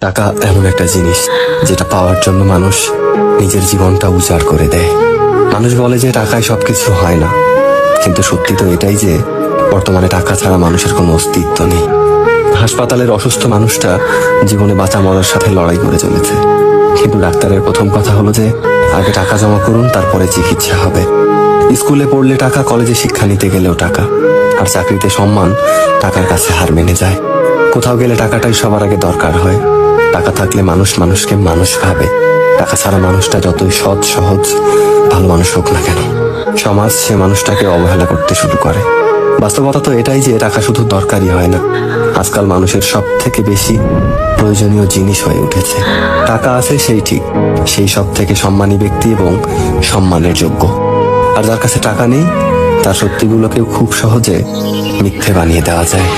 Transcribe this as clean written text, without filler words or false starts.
টাকা এমন একটা জিনিস যেটা পাওয়ার জন্য মানুষ নিজের জীবনটা উজাড় করে দেয়। মানুষ বলে যে টাকায় সবকিছু হয় না, কিন্তু সত্যি তো এটাই যে বর্তমানে টাকা ছাড়া মানুষের কোনো অস্তিত্ব নেই। হাসপাতালের অসুস্থ মানুষটা জীবনে বাঁচা মরার সাথে লড়াই করে চলেছে, কিন্তু ডাক্তারের প্রথম কথা হলো যে আগে টাকা জমা করুন, তারপরে চিকিৎসা হবে। স্কুলে পড়লে টাকা, কলেজে শিক্ষা নিতে গেলেও টাকা, আর চাকরিতে সম্মান টাকার কাছে হার মেনে যায়। কোথাও গেলে টাকাটাই সবার আগে দরকার হয়। টাকা থাকলে মানুষ মানুষকে মানুষ ভাবে। টাকা ছাড়া মানুষটা যতই সৎ সহজ ভালো মানুষ হোক না কেন, সমাজ সে মানুষটাকে অবহেলা করতে শুরু করে। বাস্তবতা তো এটাই যে টাকা শুধু দরকারই হয় না, আজকাল মানুষের সব থেকে বেশি প্রয়োজনীয় জিনিস হয়ে উঠেছে। টাকা আছে সেই ঠিক, সেই সব থেকে সম্মানী ব্যক্তি এবং সম্মানের যোগ্য। আর যার কাছে টাকা নেই, তার সত্যিগুলোকেও খুব সহজে মিথ্যে বানিয়ে দেওয়া যায়।